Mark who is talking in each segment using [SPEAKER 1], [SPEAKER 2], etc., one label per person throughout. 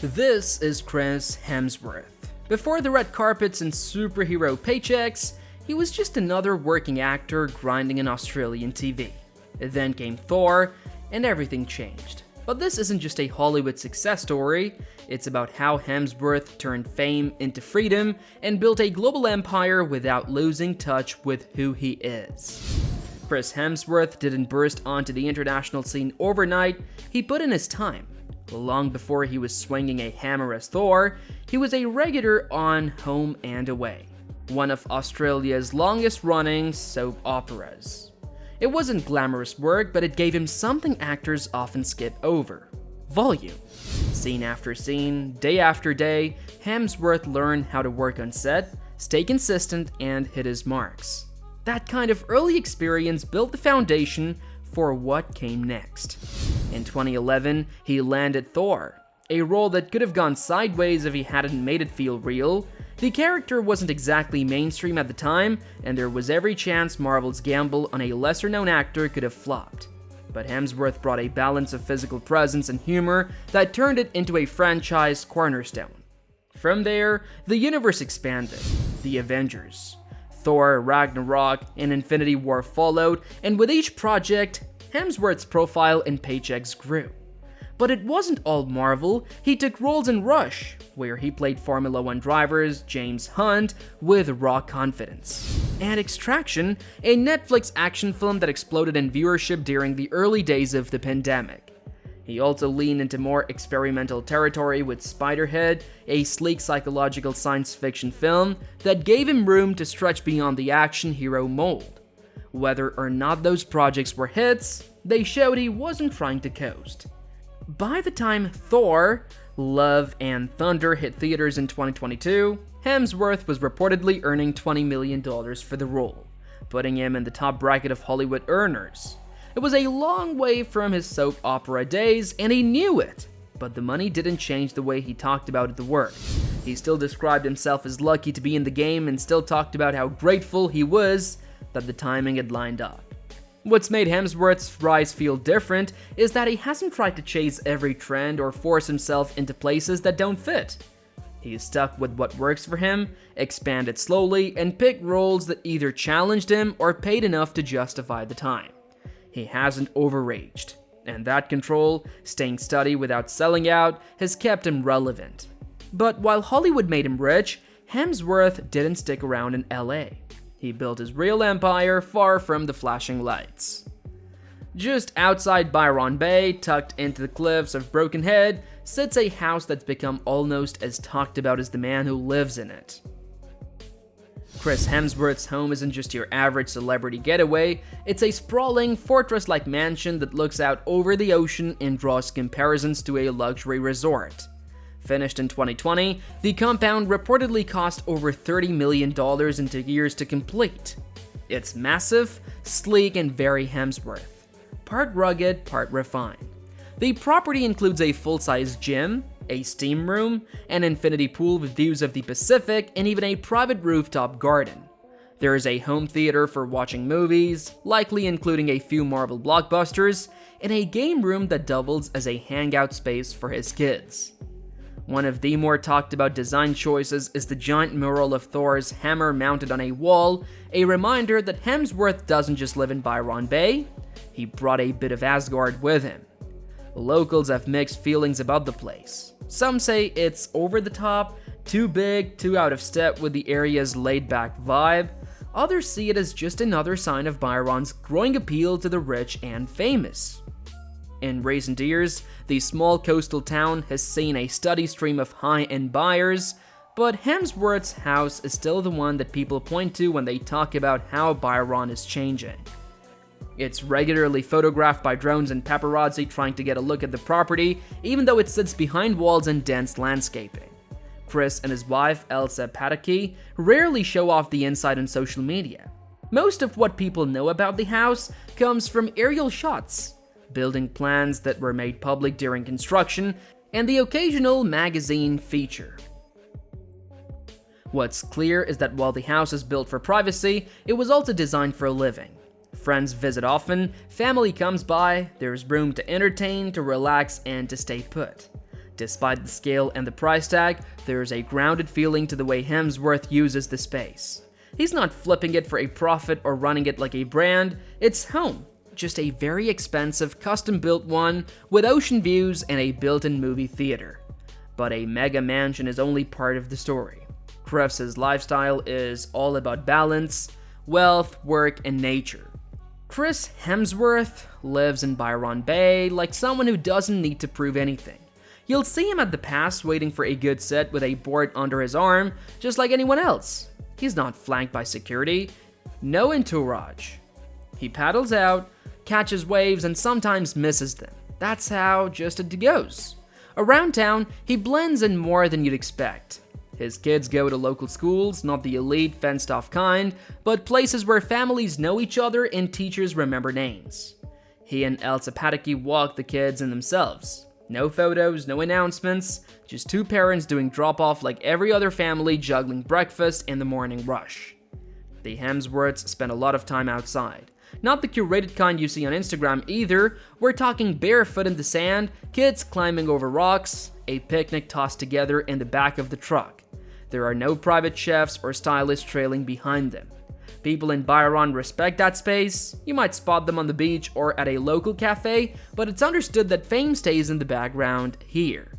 [SPEAKER 1] This is Chris Hemsworth. Before the red carpets and superhero paychecks, he was just another working actor grinding in Australian TV. Then came Thor, and everything changed. But this isn't just a Hollywood success story, it's about how Hemsworth turned fame into freedom and built a global empire without losing touch with who he is. Chris Hemsworth didn't burst onto the international scene overnight, he put in his time. Long before he was swinging a hammer as Thor, he was a regular on Home and Away, one of Australia's longest-running soap operas. It wasn't glamorous work, but it gave him something actors often skip over: volume. Scene after scene, day after day, Hemsworth learned how to work on set, stay consistent, and hit his marks. That kind of early experience built the foundation for what came next. In 2011, he landed Thor, a role that could have gone sideways if he hadn't made it feel real. The character wasn't exactly mainstream at the time, and there was every chance Marvel's gamble on a lesser-known actor could have flopped. But Hemsworth brought a balance of physical presence and humor that turned it into a franchise cornerstone. From there, the universe expanded. The Avengers, Thor, Ragnarok, and Infinity War followed, and with each project, Hemsworth's profile and paychecks grew. But it wasn't all Marvel. He took roles in Rush, where he played Formula One drivers James Hunt with raw confidence, and Extraction, a Netflix action film that exploded in viewership during the early days of the pandemic. He also leaned into more experimental territory with Spiderhead, a sleek psychological science fiction film that gave him room to stretch beyond the action hero mold. Whether or not those projects were hits, they showed he wasn't trying to coast. By the time Thor, Love and Thunder hit theaters in 2022, Hemsworth was reportedly earning $20 million for the role, putting him in the top bracket of Hollywood earners. It was a long way from his soap opera days, and he knew it, but the money didn't change the way he talked about the work. He still described himself as lucky to be in the game and still talked about how grateful he was that the timing had lined up. What's made Hemsworth's rise feel different is that he hasn't tried to chase every trend or force himself into places that don't fit. He's stuck with what works for him, expanded slowly, and picked roles that either challenged him or paid enough to justify the time. He hasn't overaged, and that control, staying steady without selling out, has kept him relevant. But while Hollywood made him rich, Hemsworth didn't stick around in LA. He built his real empire far from the flashing lights. Just outside Byron Bay, tucked into the cliffs of Broken Head, sits a house that's become almost as talked about as the man who lives in it. Chris Hemsworth's home isn't just your average celebrity getaway, it's a sprawling, fortress-like mansion that looks out over the ocean and draws comparisons to a luxury resort. Finished in 2020, the compound reportedly cost over $30 million in 2 years to complete. It's massive, sleek, and very Hemsworth. Part rugged, part refined. The property includes a full-size gym, a steam room, an infinity pool with views of the Pacific, and even a private rooftop garden. There is a home theater for watching movies, likely including a few Marvel blockbusters, and a game room that doubles as a hangout space for his kids. One of the more talked about design choices is the giant mural of Thor's hammer mounted on a wall, a reminder that Hemsworth doesn't just live in Byron Bay, he brought a bit of Asgard with him. Locals have mixed feelings about the place. Some say it's over the top, too big, too out of step with the area's laid-back vibe. Others see it as just another sign of Byron's growing appeal to the rich and famous. In recent years, the small coastal town has seen a steady stream of high-end buyers, but Hemsworth's house is still the one that people point to when they talk about how Byron is changing. It's regularly photographed by drones and paparazzi trying to get a look at the property, even though it sits behind walls and dense landscaping. Chris and his wife, Elsa Pataki, rarely show off the inside on social media. Most of what people know about the house comes from aerial shots, building plans that were made public during construction, and the occasional magazine feature. What's clear is that while the house is built for privacy, it was also designed for living. Friends visit often, family comes by, there's room to entertain, to relax, and to stay put. Despite the scale and the price tag, there's a grounded feeling to the way Hemsworth uses the space. He's not flipping it for a profit or running it like a brand, it's home. Just a very expensive, custom-built one with ocean views and a built-in movie theater. But a mega mansion is only part of the story. Chris's lifestyle is all about balance, wealth, work, and nature. Chris Hemsworth lives in Byron Bay like someone who doesn't need to prove anything. You'll see him at the pass waiting for a good set with a board under his arm, just like anyone else. He's not flanked by security, no entourage. He paddles out, catches waves, and sometimes misses them. That's how just it goes. Around town, he blends in more than you'd expect. His kids go to local schools, not the elite, fenced-off kind, but places where families know each other and teachers remember names. He and Elsa Pataky walk the kids and themselves. No photos, no announcements, just two parents doing drop-off like every other family juggling breakfast and the morning rush. The Hemsworths spend a lot of time outside. Not the curated kind you see on Instagram either. We're talking barefoot in the sand, kids climbing over rocks, a picnic tossed together in the back of the truck. There are no private chefs or stylists trailing behind them. People in Byron respect that space. You might spot them on the beach or at a local cafe, but it's understood that fame stays in the background here.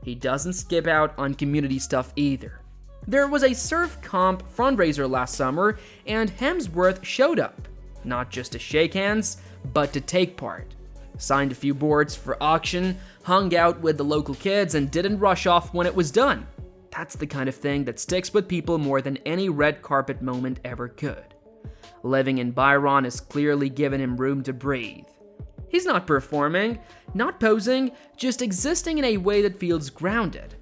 [SPEAKER 1] He doesn't skip out on community stuff either. There was a surf comp fundraiser last summer, and Hemsworth showed up. Not just to shake hands, but to take part. Signed a few boards for auction, hung out with the local kids, and didn't rush off when it was done. That's the kind of thing that sticks with people more than any red carpet moment ever could. Living in Byron has clearly given him room to breathe. He's not performing, not posing, just existing in a way that feels grounded.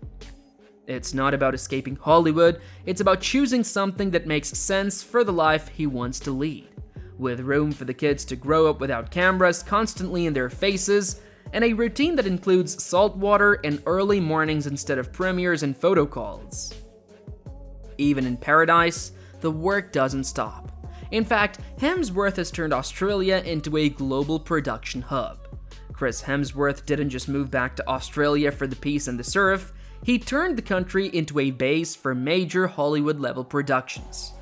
[SPEAKER 1] It's not about escaping Hollywood, it's about choosing something that makes sense for the life he wants to lead. With room for the kids to grow up without cameras constantly in their faces, and a routine that includes salt water and early mornings instead of premieres and photo calls. Even in paradise, the work doesn't stop. In fact, Hemsworth has turned Australia into a global production hub. Chris Hemsworth didn't just move back to Australia for the peace and the surf, he turned the country into a base for major Hollywood-level productions.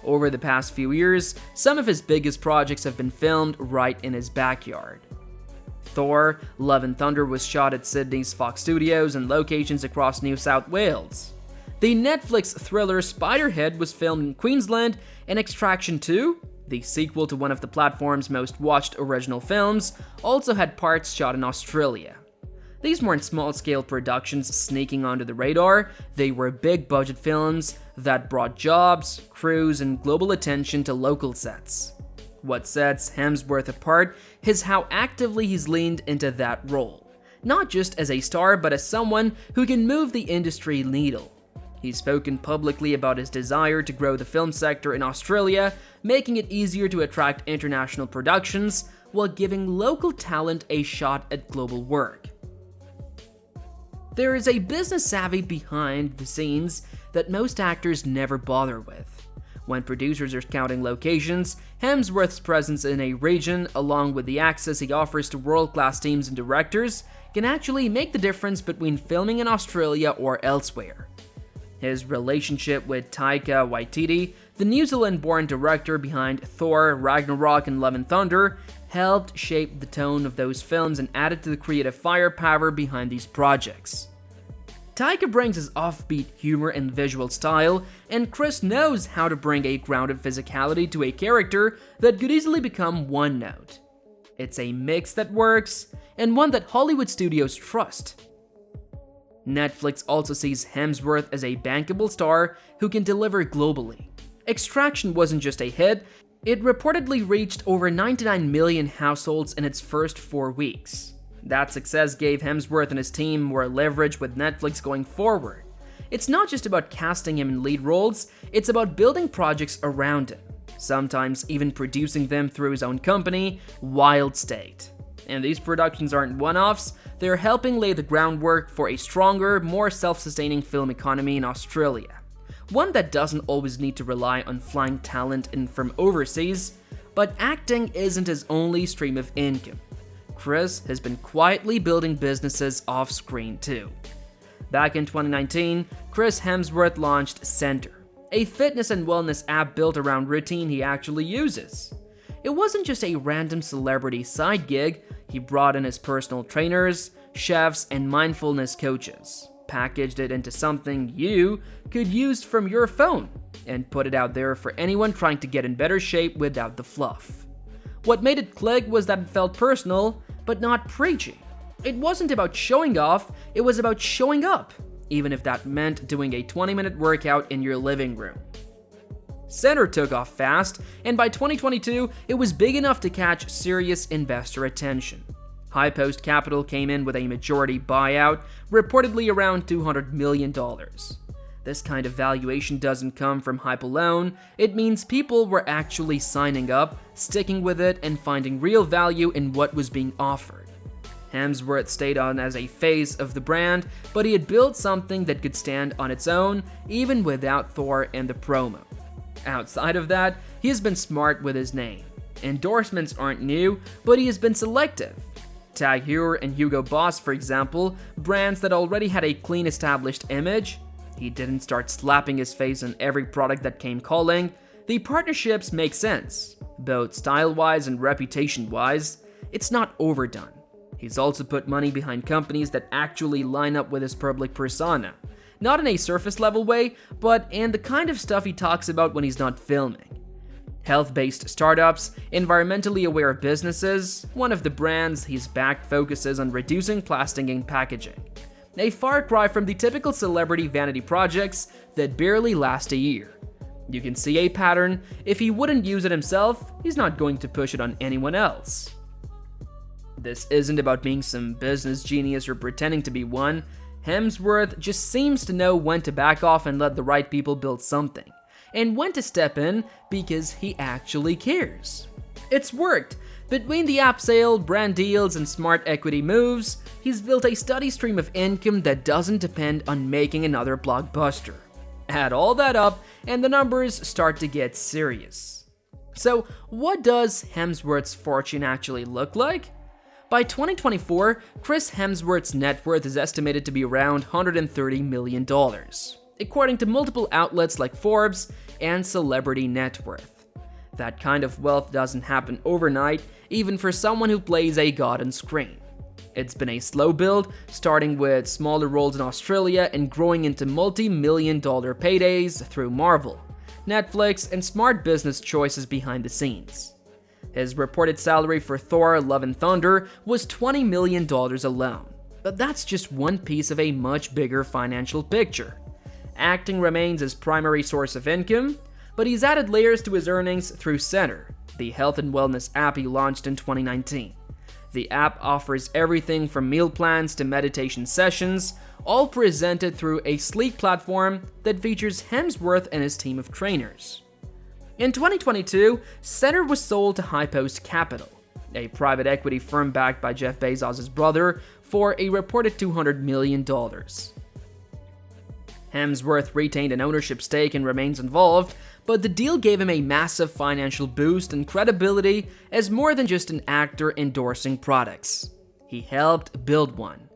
[SPEAKER 1] Over the past few years, some of his biggest projects have been filmed right in his backyard. Thor: Love and Thunder was shot at Sydney's Fox Studios and locations across New South Wales. The Netflix thriller Spiderhead was filmed in Queensland, and Extraction 2, the sequel to one of the platform's most watched original films, also had parts shot in Australia. These weren't small-scale productions sneaking onto the radar, they were big-budget films that brought jobs, crews, and global attention to local sets. What sets Hemsworth apart is how actively he's leaned into that role, not just as a star but as someone who can move the industry needle. He's spoken publicly about his desire to grow the film sector in Australia, making it easier to attract international productions while giving local talent a shot at global work. There is a business savvy behind the scenes that most actors never bother with. When producers are scouting locations, Hemsworth's presence in a region, along with the access he offers to world-class teams and directors, can actually make the difference between filming in Australia or elsewhere. His relationship with Taika Waititi, the New Zealand-born director behind Thor, Ragnarok, and Love and Thunder, helped shape the tone of those films and added to the creative firepower behind these projects. Taika brings his offbeat humor and visual style, and Chris knows how to bring a grounded physicality to a character that could easily become one note. It's a mix that works, and one that Hollywood studios trust. Netflix also sees Hemsworth as a bankable star who can deliver globally. Extraction wasn't just a hit, it reportedly reached over 99 million households in its first 4 weeks. That success gave Hemsworth and his team more leverage with Netflix going forward. It's not just about casting him in lead roles, it's about building projects around him, sometimes even producing them through his own company, Wild State. And these productions aren't one-offs, they're helping lay the groundwork for a stronger, more self-sustaining film economy in Australia. One that doesn't always need to rely on flying talent in from overseas, but acting isn't his only stream of income. Chris has been quietly building businesses off-screen too. Back in 2019, Chris Hemsworth launched Center, a fitness and wellness app built around routine he actually uses. It wasn't just a random celebrity side gig. He brought in his personal trainers, chefs, and mindfulness coaches, packaged it into something you could use from your phone, and put it out there for anyone trying to get in better shape without the fluff. What made it click was that it felt personal, but not preachy. It wasn't about showing off, it was about showing up, even if that meant doing a 20-minute workout in your living room. Center took off fast, and by 2022, it was big enough to catch serious investor attention. High Post Capital came in with a majority buyout, reportedly around $200 million. This kind of valuation doesn't come from hype alone. It means people were actually signing up, sticking with it, and finding real value in what was being offered. Hemsworth stayed on as a face of the brand, but he had built something that could stand on its own, even without Thor in the promo. Outside of that, he has been smart with his name. Endorsements aren't new, but he has been selective. Tag Heuer and Hugo Boss, for example, brands that already had a clean established image. He didn't start slapping his face on every product that came calling. The partnerships make sense, both style-wise and reputation-wise. It's not overdone. He's also put money behind companies that actually line up with his public persona. Not in a surface-level way, but in the kind of stuff he talks about when he's not filming. Health-based startups, environmentally aware businesses, one of the brands he's backed focuses on reducing plastic in packaging. A far cry from the typical celebrity vanity projects that barely last a year. You can see a pattern. If he wouldn't use it himself, he's not going to push it on anyone else. This isn't about being some business genius or pretending to be one. Hemsworth just seems to know when to back off and let the right people build something, and when to step in because he actually cares. It's worked. Between the app sale, brand deals, and smart equity moves, he's built a steady stream of income that doesn't depend on making another blockbuster. Add all that up, and the numbers start to get serious. So, what does Hemsworth's fortune actually look like? By 2024, Chris Hemsworth's net worth is estimated to be around $130 million, according to multiple outlets like Forbes and Celebrity Net Worth. That kind of wealth doesn't happen overnight, even for someone who plays a god on screen. It's been a slow build, starting with smaller roles in Australia and growing into multi-million-dollar paydays through Marvel, Netflix, and smart business choices behind the scenes. His reported salary for Thor: Love and Thunder was $20 million alone, but that's just one piece of a much bigger financial picture. Acting remains his primary source of income, but he's added layers to his earnings through Center, the health and wellness app he launched in 2019. The app offers everything from meal plans to meditation sessions, all presented through a sleek platform that features Hemsworth and his team of trainers. In 2022, Center was sold to High Post Capital, a private equity firm backed by Jeff Bezos' brother, for a reported $200 million. Hemsworth retained an ownership stake and remains involved, but the deal gave him a massive financial boost and credibility as more than just an actor endorsing products. He helped build one.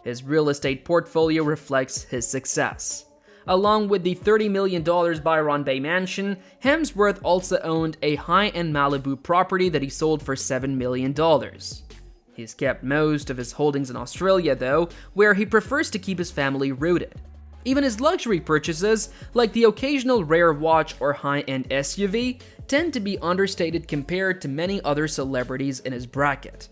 [SPEAKER 1] His real estate portfolio reflects his success. Along with the $30 million Byron Bay mansion, Hemsworth also owned a high-end Malibu property that he sold for $7 million. He's kept most of his holdings in Australia, though, where he prefers to keep his family rooted. Even his luxury purchases, like the occasional rare watch or high-end SUV, tend to be understated compared to many other celebrities in his bracket.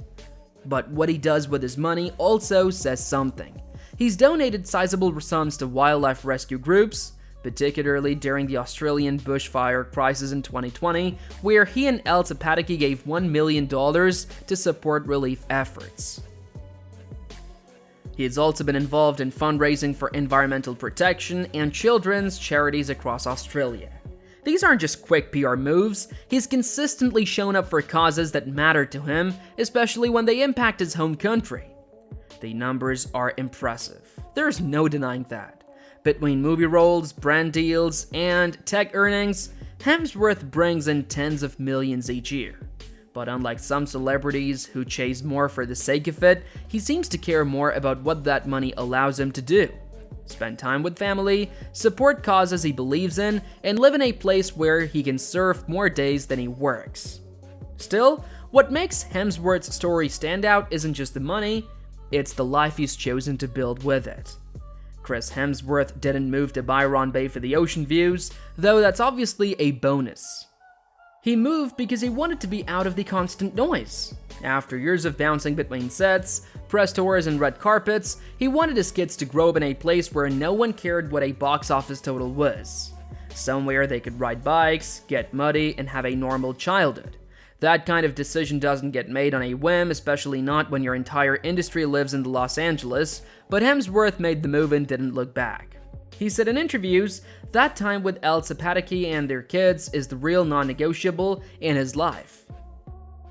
[SPEAKER 1] But what he does with his money also says something. He's donated sizable sums to wildlife rescue groups, particularly during the Australian bushfire crisis in 2020, where he and Elsa Pataky gave $1 million to support relief efforts. He has also been involved in fundraising for environmental protection and children's charities across Australia. These aren't just quick PR moves. He's consistently shown up for causes that matter to him, especially when they impact his home country. The numbers are impressive. There's no denying that. Between movie roles, brand deals, and tech earnings, Hemsworth brings in tens of millions each year. But unlike some celebrities who chase more for the sake of it, he seems to care more about what that money allows him to do. Spend time with family, support causes he believes in, and live in a place where he can surf more days than he works. Still, what makes Hemsworth's story stand out isn't just the money, it's the life he's chosen to build with it. Chris Hemsworth didn't move to Byron Bay for the ocean views, though that's obviously a bonus. He moved because he wanted to be out of the constant noise. After years of bouncing between sets, press tours, and red carpets, he wanted his kids to grow up in a place where no one cared what a box office total was. Somewhere they could ride bikes, get muddy, and have a normal childhood. That kind of decision doesn't get made on a whim, especially not when your entire industry lives in Los Angeles, but Hemsworth made the move and didn't look back. He said in interviews, that time with Elsa Pataky and their kids is the real non-negotiable in his life.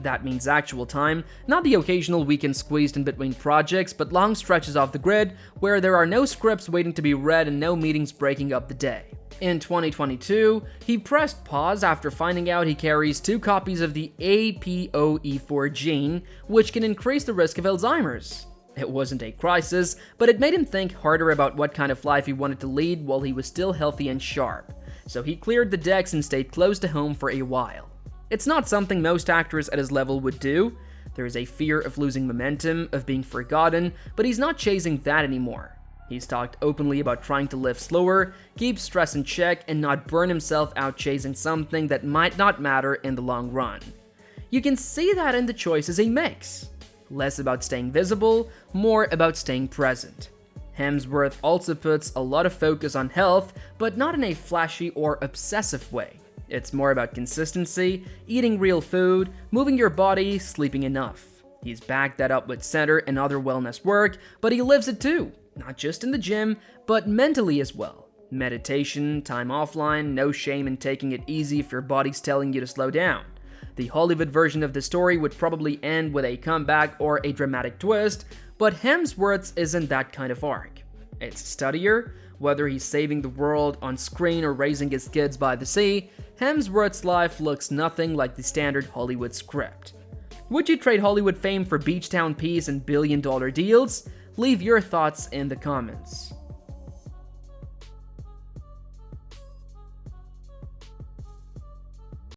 [SPEAKER 1] That means actual time, not the occasional weekend squeezed in between projects, but long stretches off the grid where there are no scripts waiting to be read and no meetings breaking up the day. In 2022, he pressed pause after finding out he carries 2 copies of the APOE4 gene, which can increase the risk of Alzheimer's. It wasn't a crisis, but it made him think harder about what kind of life he wanted to lead while he was still healthy and sharp. So he cleared the decks and stayed close to home for a while. It's not something most actors at his level would do. There is a fear of losing momentum, of being forgotten, but he's not chasing that anymore. He's talked openly about trying to live slower, keep stress in check, and not burn himself out chasing something that might not matter in the long run. You can see that in the choices he makes. Less about staying visible, more about staying present. Hemsworth also puts a lot of focus on health, but not in a flashy or obsessive way. It's more about consistency, eating real food, moving your body, sleeping enough. He's backed that up with center and other wellness work, but he lives it too. Not just in the gym, but mentally as well. Meditation, time offline, no shame in taking it easy if your body's telling you to slow down. The Hollywood version of the story would probably end with a comeback or a dramatic twist, but Hemsworth's isn't that kind of arc. It's steadier. Whether he's saving the world on screen or raising his kids by the sea, Hemsworth's life looks nothing like the standard Hollywood script. Would you trade Hollywood fame for beach town peace and billion-dollar deals? Leave your thoughts in the comments.